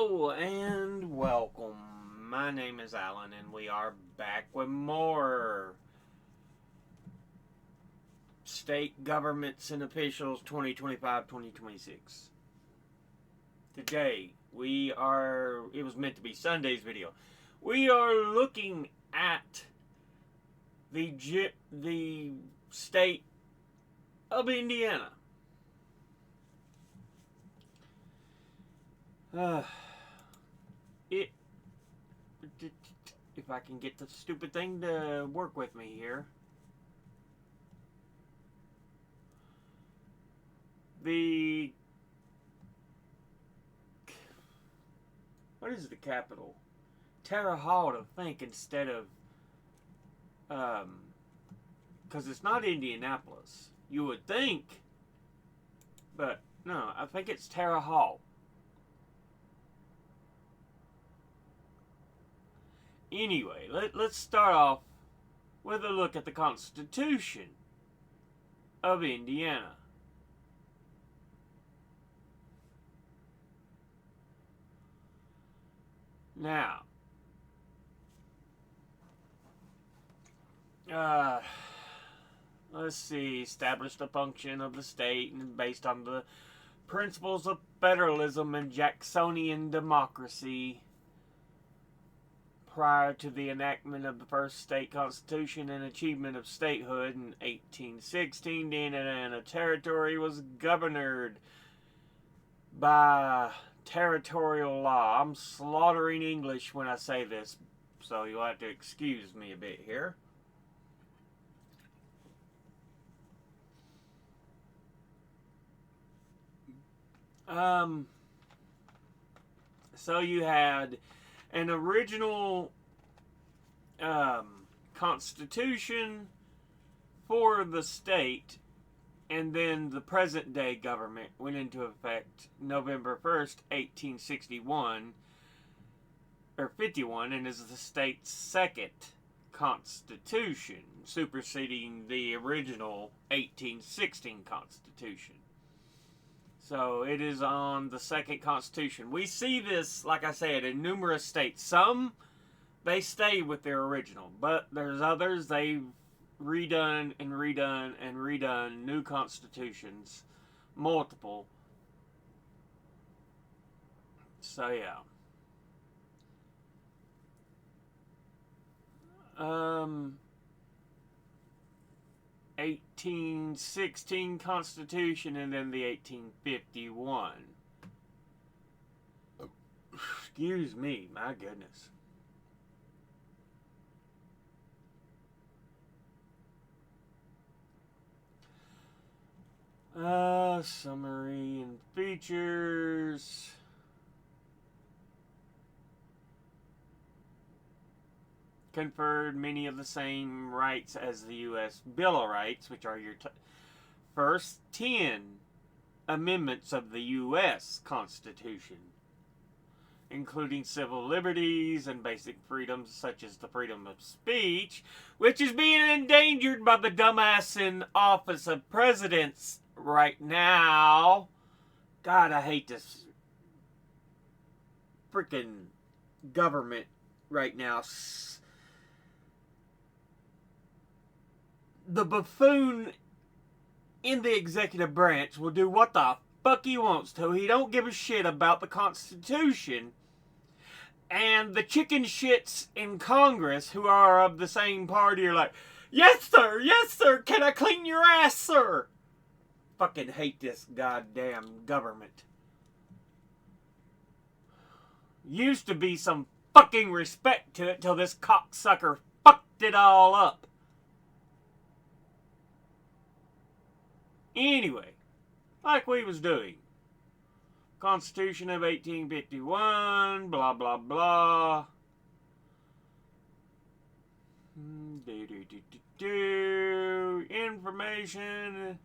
Hello and welcome. My name is Alan, and we are back with more State Governments and Officials 2025-2026. Today, it was meant to be Sunday's video. We are looking at the state of Indiana. If I can get the stupid thing to work with me here. What is the capital? Terre Haute, I think, instead of, because it's not Indianapolis. You would think, but no, I think it's Terre Haute. Anyway, let's start off with a look at the Constitution of Indiana. Now, let's see, established a function of the state and based on the principles of federalism and Jacksonian democracy. Prior to the enactment of the first state constitution and achievement of statehood in 1816, the Indiana Territory was governed by territorial law. I'm slaughtering English when I say this, so you'll have to excuse me a bit here. So you had an original constitution for the state, and then the present day government went into effect November 1st, 1861, or 51, and is the state's second constitution, superseding the original 1816 constitution. So it is on the second constitution. We see this, like I said, in numerous states. Some, they stay with their original, but there's others, they've redone and redone and redone new constitutions, multiple. So yeah. 1816 Constitution, and then the 1851. Excuse me, my goodness. Summary and features. Conferred many of the same rights as the U.S. Bill of Rights, which are your first 10 amendments of the U.S. Constitution, including civil liberties and basic freedoms such as the freedom of speech, which is being endangered by the dumbass in office of presidents right now. God, I hate this freaking government right now. The buffoon in the executive branch will do what the fuck he wants to. He don't give a shit about the Constitution. And the chicken shits in Congress who are of the same party are like, yes sir, can I clean your ass, sir? Fucking hate this goddamn government. Used to be some fucking respect to it till this cocksucker fucked it all up. Anyway, like we was doing. Constitution of 1851, blah, blah, blah. Information.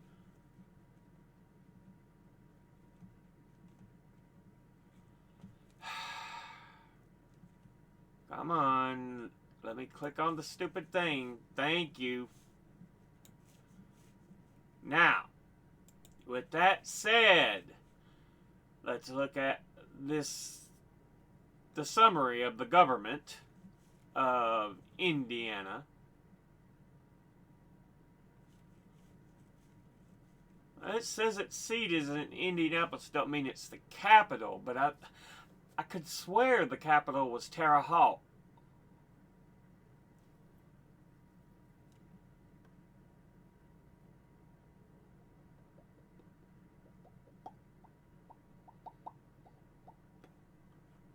Come on. Let me click on the stupid thing. Thank you. Now, with that said, let's look at this the summary of the government of Indiana. It says its seat is in Indianapolis. Don't mean it's the capital, but I could swear the capital was Terre Haute.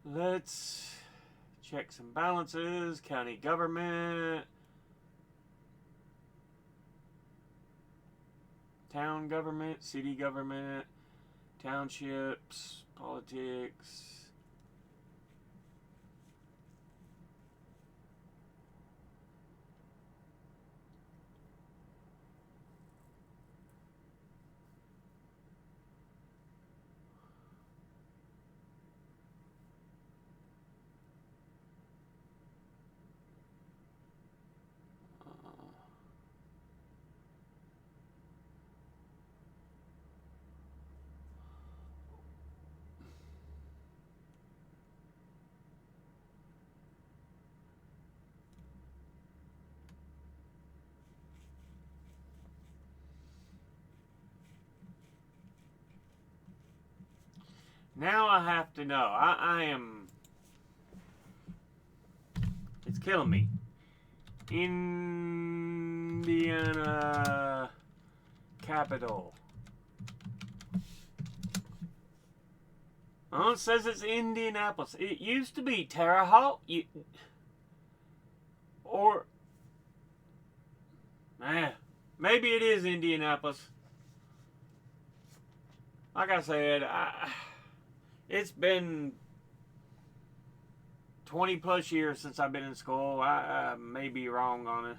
Let's check some balances. County government. Town government. City government. Townships. Politics. Now I have to know. I am. It's killing me. Indiana capital. Oh, it says it's Indianapolis. It used to be Terre Haute. Or. Maybe it is Indianapolis. Like I said, it's been 20 plus years since I've been in school. I may be wrong on it.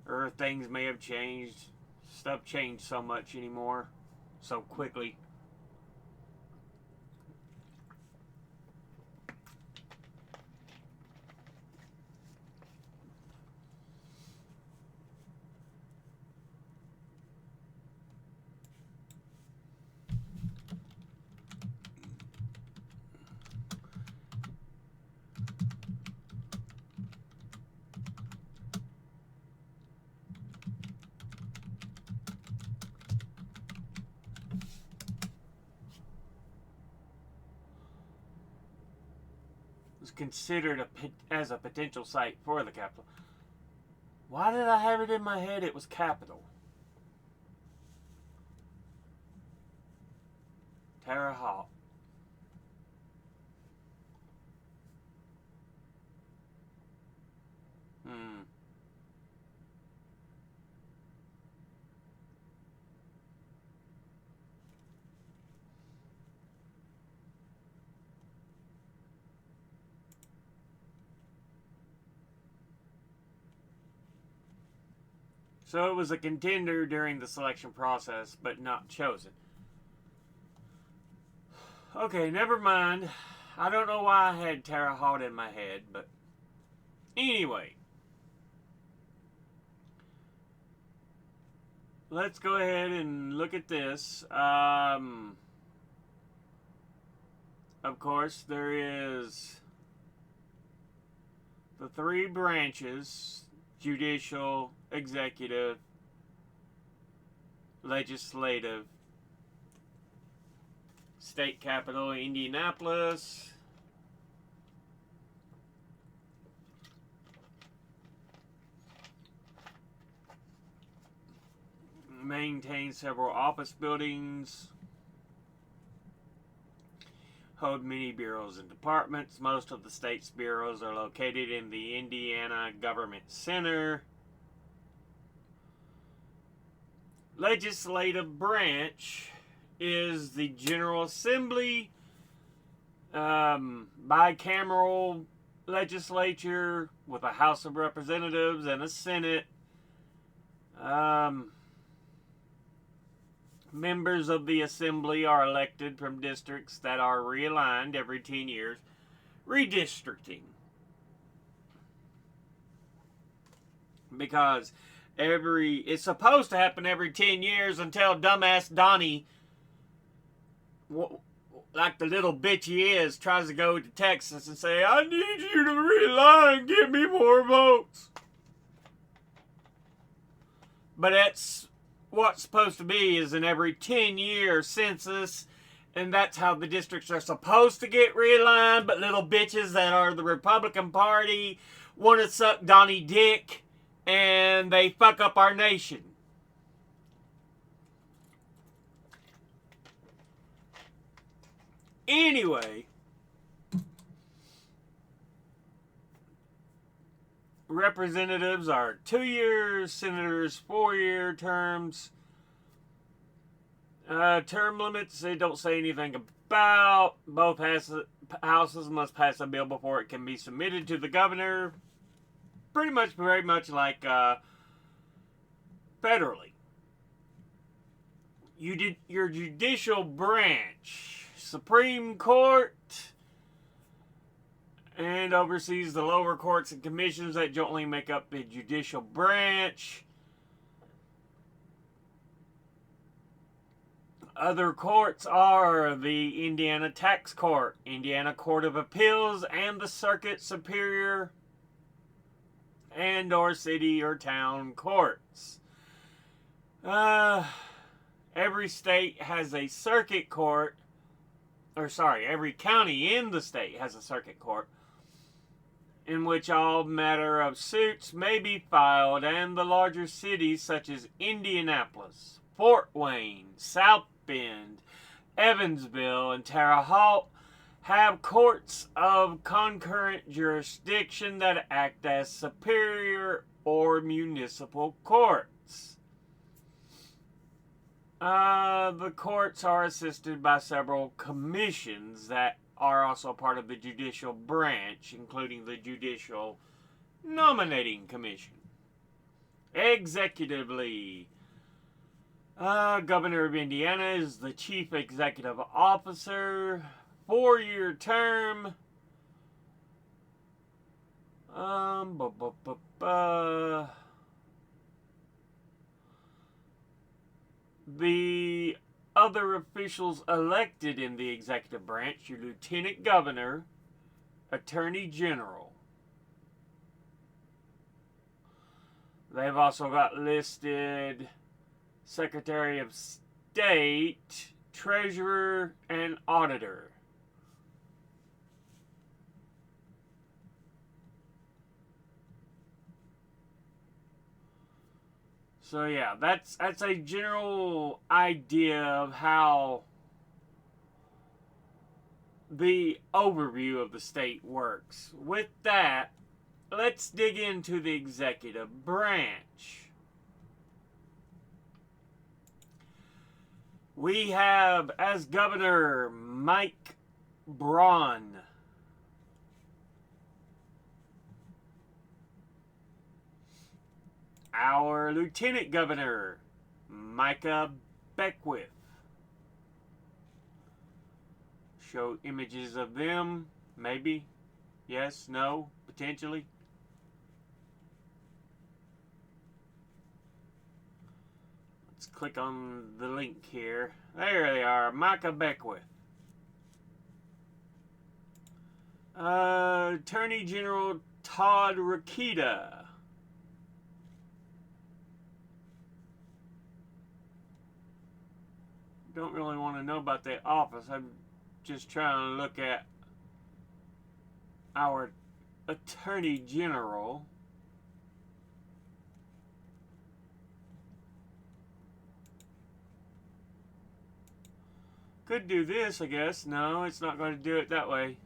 Or things may have changed. Stuff changed so much anymore. So quickly. Considered as a potential site for the capital. Why did I have it in my head it was capital? Terre Haute. So it was a contender during the selection process, but not chosen. Okay, never mind. I don't know why I had Terre Haute in my head, but anyway. Let's go ahead and look at this. Of course, there is the three branches: judicial, executive, legislative. State capital, Indianapolis. Maintains several office buildings. Hold many bureaus and departments. Most of the state's bureaus are located in the Indiana Government Center. Legislative branch is the General Assembly, bicameral legislature with a House of Representatives and a Senate. Members of the Assembly are elected from districts that are realigned every 10 years. Redistricting. Because it's supposed to happen every 10 years until dumbass Donnie like the little bitch he is, tries to go to Texas and say, I need you to realign and give me more votes. But that's what's supposed to be, is an every 10-year census, and that's how the districts are supposed to get realigned. But little bitches that are the Republican Party want to suck Donnie Dick, and they fuck up our nation. Anyway, representatives are 2 years, senators 4-year terms. Term limits, they don't say anything about. Both houses must pass a bill before it can be submitted to the governor. Pretty much, very much like federally. Your judicial branch, Supreme Court, and oversees the lower courts and commissions that jointly make up the judicial branch. Other courts are the Indiana Tax Court, Indiana Court of Appeals, and the Circuit Superior and or city or town courts. Every state has a circuit court, every county in the state has a circuit court in which all matter of suits may be filed, and the larger cities such as Indianapolis, Fort Wayne, South Bend, Evansville, and Terre Haute have courts of concurrent jurisdiction that act as superior or municipal courts. The courts are assisted by several commissions that are also part of the judicial branch, including the Judicial Nominating Commission. Executively, Governor of Indiana is the chief executive officer. 4-year term. The other officials elected in the executive branch, your lieutenant governor, attorney general. They've also got listed Secretary of State, treasurer, and auditor. So yeah, that's a general idea of how the overview of the state works. With that, let's dig into the executive branch. We have as governor Mike Braun. Our lieutenant governor, Micah Beckwith. Show images of them, maybe, yes, no, potentially. Let's click on the link here. There they are, Micah Beckwith. Attorney General Todd Rokita. Don't really want to know about that office. I'm just trying to look at our Attorney General. Could do this, I guess. No, it's not going to do it that way.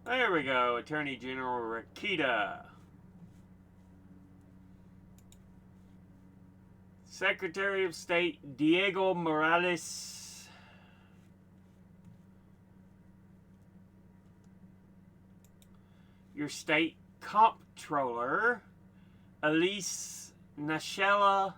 There we go, Attorney General Rokita. Secretary of State Diego Morales. Your state comptroller Elise Nashala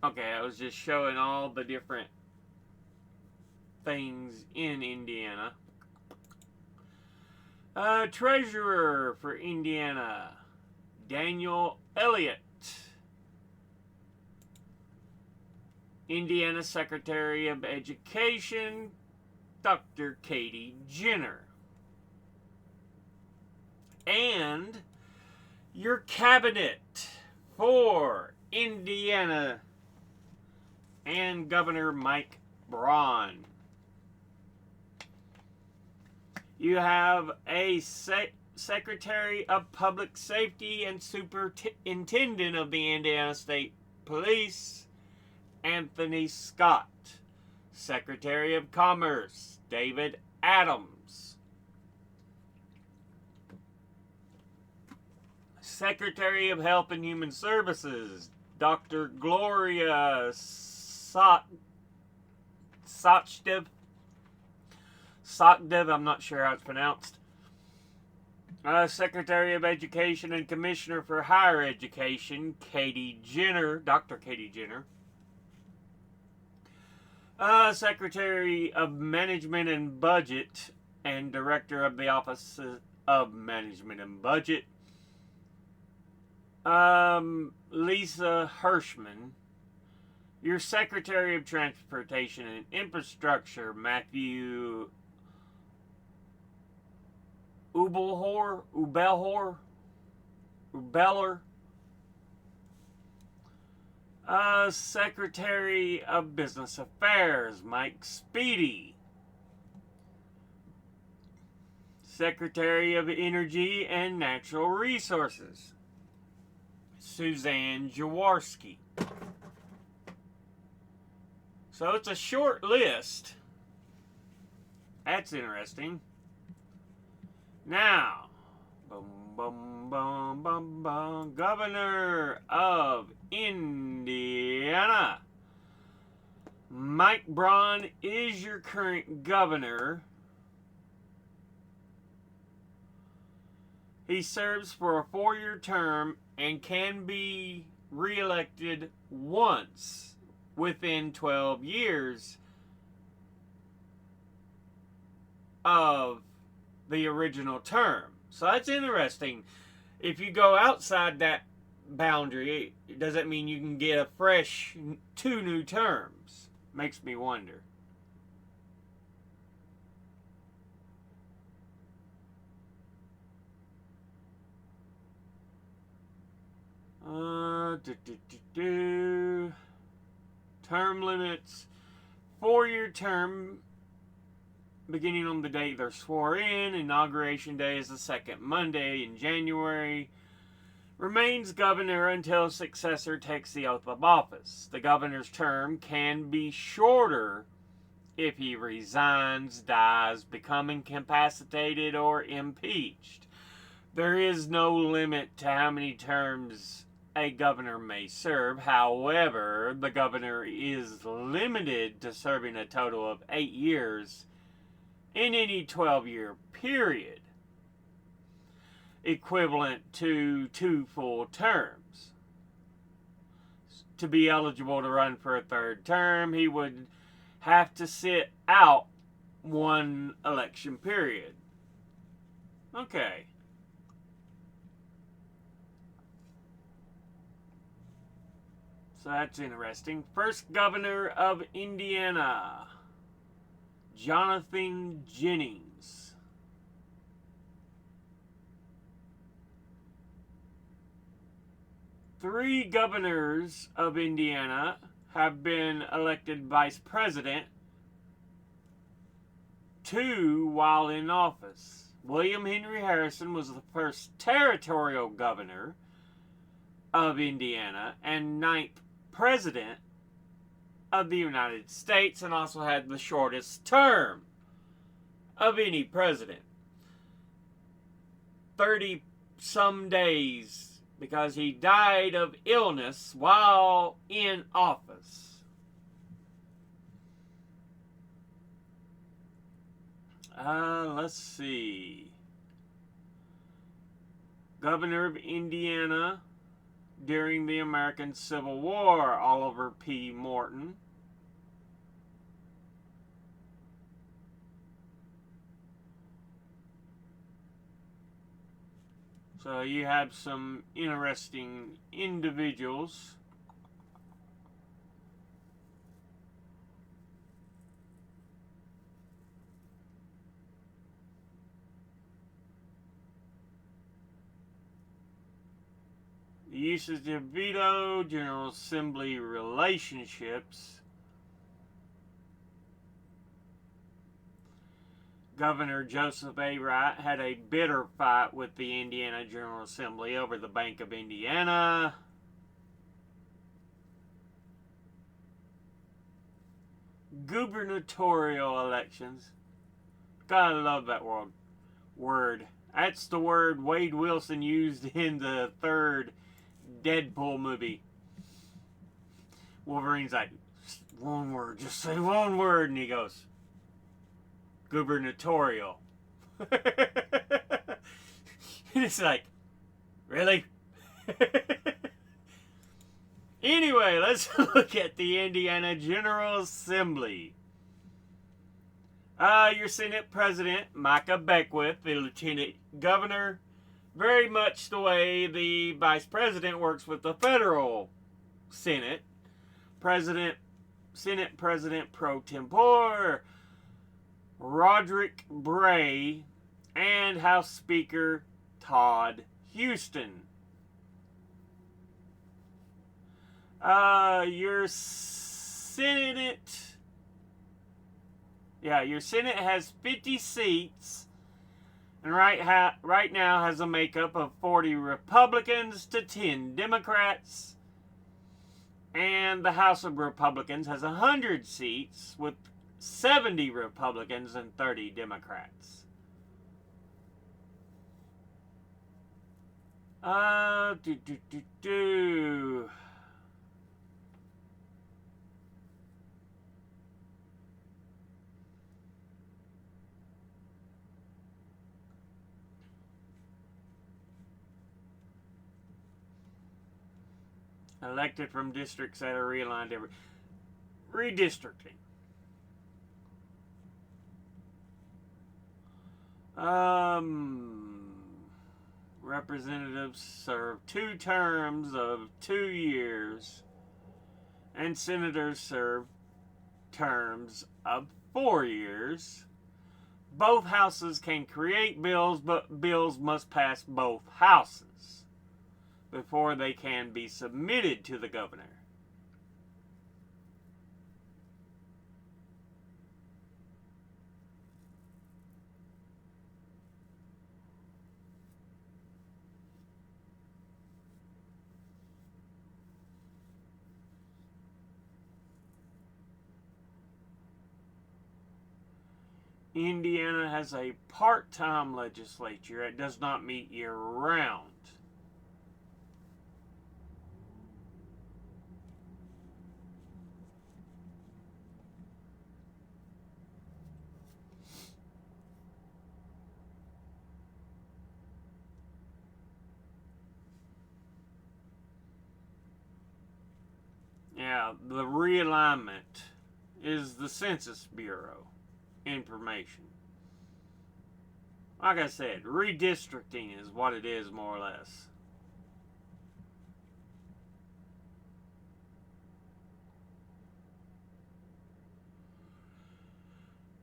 Okay, I was just showing all the different things in Indiana. Treasurer for Indiana, Daniel Elliott. Indiana Secretary of Education, Dr. Katie Jenner. And your cabinet for Indiana and Governor Mike Braun. You have a Secretary of Public Safety and Superintendent of the Indiana State Police, Anthony Scott. Secretary of Commerce, David Adams. Secretary of Health and Human Services, Dr. Gloria Sachdev. I'm not sure how it's pronounced. Secretary of Education and Commissioner for Higher Education, Katie Jenner, Dr. Katie Jenner. Secretary of Management and Budget and Director of the Office of Management and Budget, Lisa Hirschman. Your Secretary of Transportation and Infrastructure, Matthew Ubeller. Secretary of Business Affairs, Mike Speedy. Secretary of Energy and Natural Resources, Suzanne Jaworski. So it's a short list. That's interesting. Now, Governor of Indiana. Mike Braun is your current governor. He serves for a 4-year term and can be reelected once within 12 years of the original term. So that's interesting. If you go outside that boundary, does that mean you can get a fresh 2 new terms? Makes me wonder. Term limits. 4-year term beginning on the date they're sworn in. Inauguration day is the second Monday in January. Remains governor until successor takes the oath of office. The governor's term can be shorter if he resigns, dies, becomes incapacitated, or impeached. There is no limit to how many terms a governor may serve. However, the governor is limited to serving a total of 8 years in any 12-year period, equivalent to 2 full terms. To be eligible to run for a 3rd term, he would have to sit out 1 election period. Okay. So that's interesting. First governor of Indiana, Jonathan Jennings. Three governors of Indiana have been elected vice president, 2 while in office. William Henry Harrison was the first territorial governor of Indiana and 9th president of the United States, and also had the shortest term of any president. 30 some days, because he died of illness while in office. Let's see. Governor of Indiana, during the American Civil War, Oliver P. Morton. So you have some interesting individuals. The usage of veto, General Assembly relationships. Governor Joseph A. Wright had a bitter fight with the Indiana General Assembly over the Bank of Indiana. Gubernatorial elections. God, I love that word. That's the word Wade Wilson used in the third Deadpool movie. Wolverine's like, one word, just say one word, and he goes, gubernatorial. And it's like, really? Anyway, let's look at the Indiana General Assembly. Your Senate President, Micah Beckwith, the Lieutenant Governor, very much the way the Vice President works with the federal Senate. Senate President pro tempore, Roderick Bray, and House Speaker Todd Huston. Your Senate has 50 seats, and right now has a makeup of 40 Republicans to 10 Democrats. And the House of Republicans has 100 seats with 70 Republicans and 30 Democrats. Elected from districts that are realigned every redistricting. Representatives serve 2 terms of 2 years, and senators serve terms of 4 years. Both houses can create bills, but bills must pass both houses before they can be submitted to the governor. Indiana has a part-time legislature. It does not meet year-round. Yeah, the realignment is the Census Bureau information. Like I said, redistricting is what it is, more or less.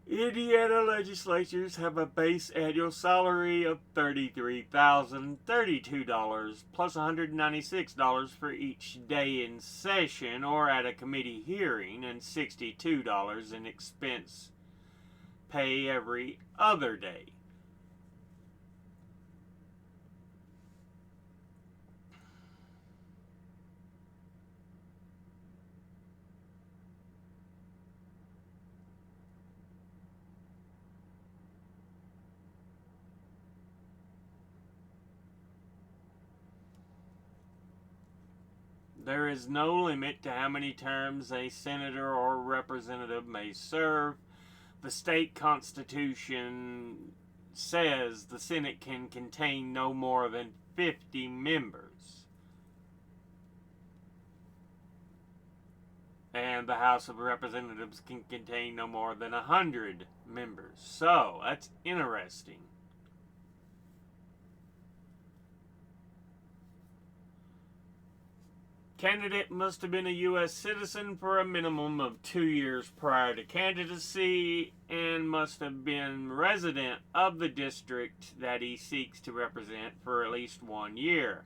Indiana legislatures have a base annual salary of $33,032 plus $196 for each day in session or at a committee hearing, and $62 in expense pay every other day. There is no limit to how many terms a senator or representative may serve. The state constitution says the Senate can contain no more than 50 members. And the House of Representatives can contain no more than 100 members. So, that's interesting. Candidate must have been a U.S. citizen for a minimum of 2 years prior to candidacy and must have been resident of the district that he seeks to represent for at least 1 year.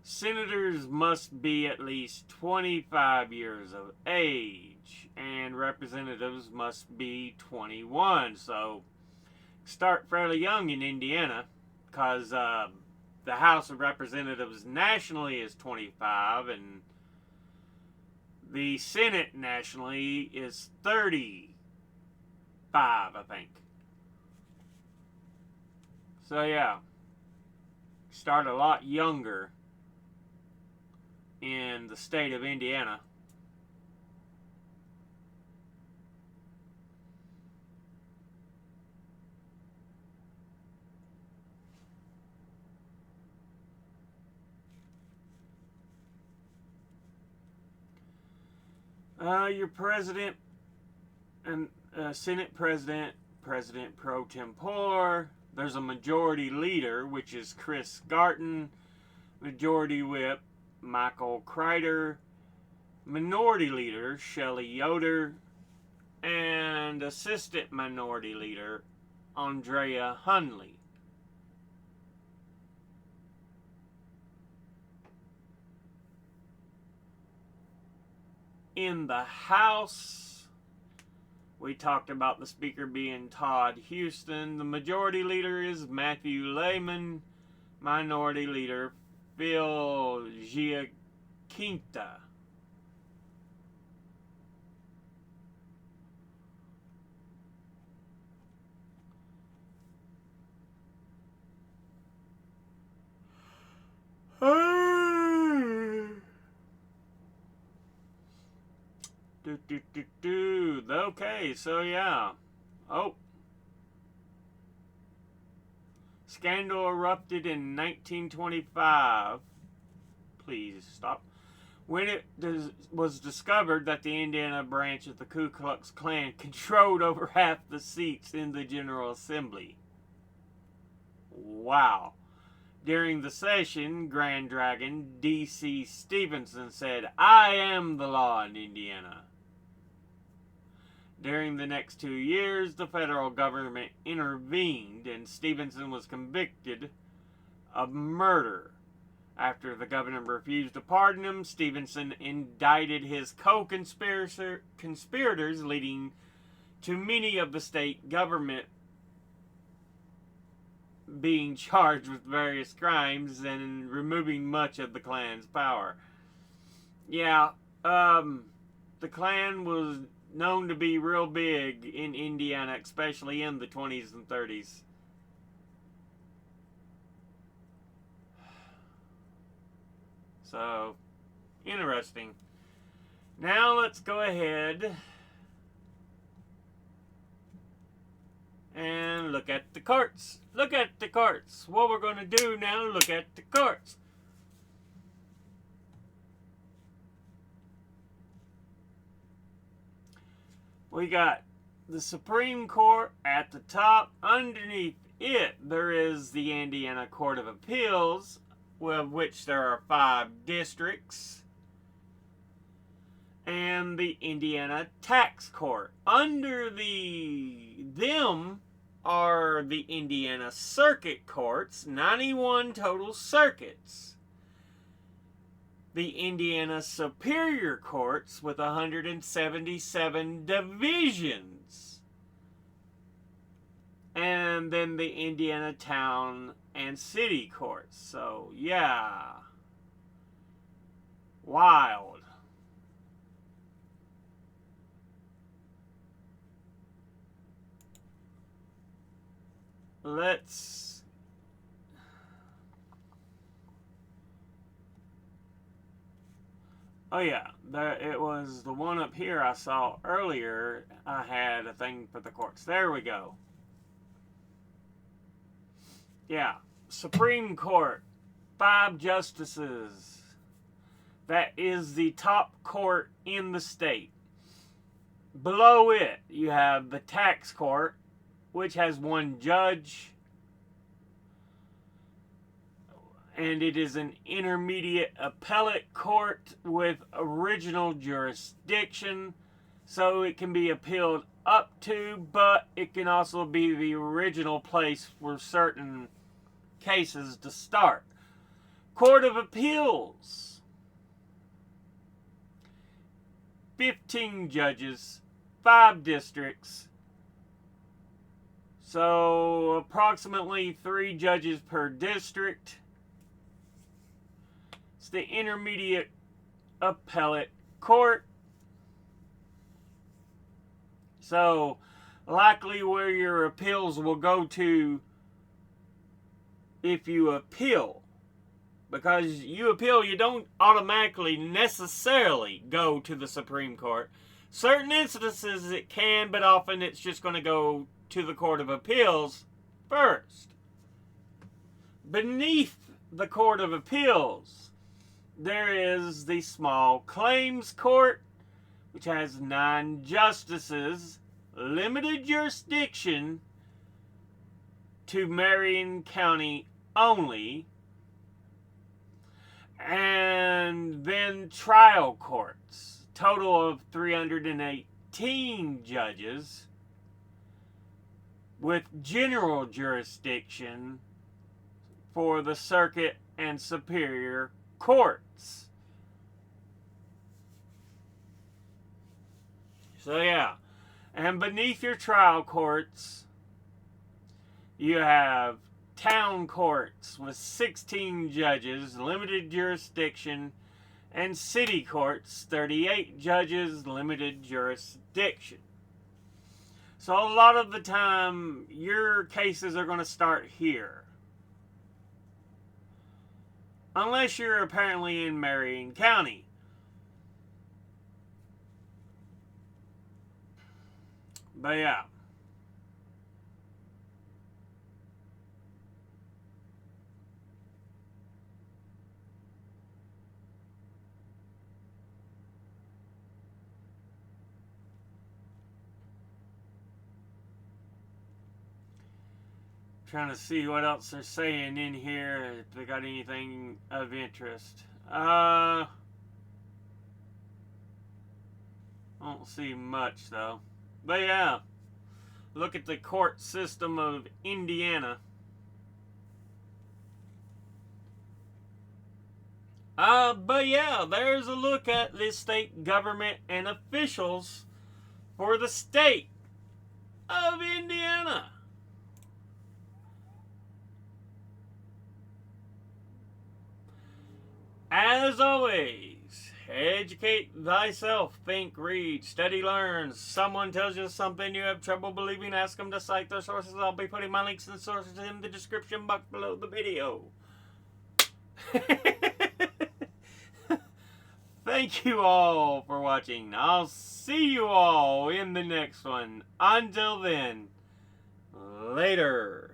Senators must be at least 25 years of age, and representatives must be 21. So, start fairly young in Indiana, because the House of Representatives nationally is 25, and the Senate nationally is 35, I think. So, yeah, start a lot younger in the state of Indiana. Your president and Senate president, President pro tempore. There's a majority leader, which is Chris Garton. Majority whip, Michael Crider. Minority leader, Shelley Yoder. And assistant minority leader, Andrea Hunley. In the House, we talked about the Speaker being Todd Houston. The Majority Leader is Matthew Lehman. Minority Leader, Phil Giaquinta. Okay, so yeah. Oh. Scandal erupted in 1925. Please stop. When it was discovered that the Indiana branch of the Ku Klux Klan controlled over half the seats in the General Assembly. Wow. During the session, Grand Dragon D.C. Stevenson said, "I am the law in Indiana." During the next 2 years, the federal government intervened and Stevenson was convicted of murder. After the governor refused to pardon him, Stevenson indicted his co-conspirators, leading to many of the state government being charged with various crimes and removing much of the Klan's power. Yeah, the Klan was known to be real big in Indiana, especially in the 20s and 30s. So, interesting. Now let's go ahead and look at the courts. Look at the courts. What we're going to do now, look at the courts. We got the Supreme Court at the top. Underneath it, there is the Indiana Court of Appeals, of which there are 5 districts, and the Indiana Tax Court. Under them are the Indiana Circuit Courts, 91 total circuits. The Indiana Superior Courts with 177 divisions. And then the Indiana Town and City Courts. So, yeah. Wild. Let's... Oh yeah, it was the one up here I saw earlier. I had a thing for the courts. There we go. Yeah, Supreme Court, 5 justices. That is the top court in the state. Below it, you have the tax court, which has one judge, and it is an intermediate appellate court with original jurisdiction, so it can be appealed up to, but it can also be the original place for certain cases to start. Court of Appeals, 15 judges, 5 districts, so approximately 3 judges per district. It's the intermediate appellate court. So likely where your appeals will go to if you appeal. Because you appeal, you don't automatically necessarily go to the Supreme Court. Certain instances it can, but often it's just going to go to the Court of Appeals first. Beneath the Court of Appeals, there is the Small Claims Court, which has 9 justices, limited jurisdiction to Marion County only, and then trial courts, total of 318 judges with general jurisdiction for the circuit and superior courts. So yeah, and beneath your trial courts, you have town courts with 16 judges, limited jurisdiction, and city courts, 38 judges, limited jurisdiction. So a lot of the time, your cases are going to start here. Unless you're apparently in Marion County. But yeah. Trying to see what else they're saying in here, if they got anything of interest. I don't see much though. But yeah, look at the court system of Indiana. But yeah, there's a look at the state government and officials for the state of Indiana. As always, educate thyself, think, read, study, learn. Someone tells you something you have trouble believing, ask them to cite their sources. I'll be putting my links and sources in the description box below the video. Thank you all for watching. I'll see you all in the next one. Until then, later.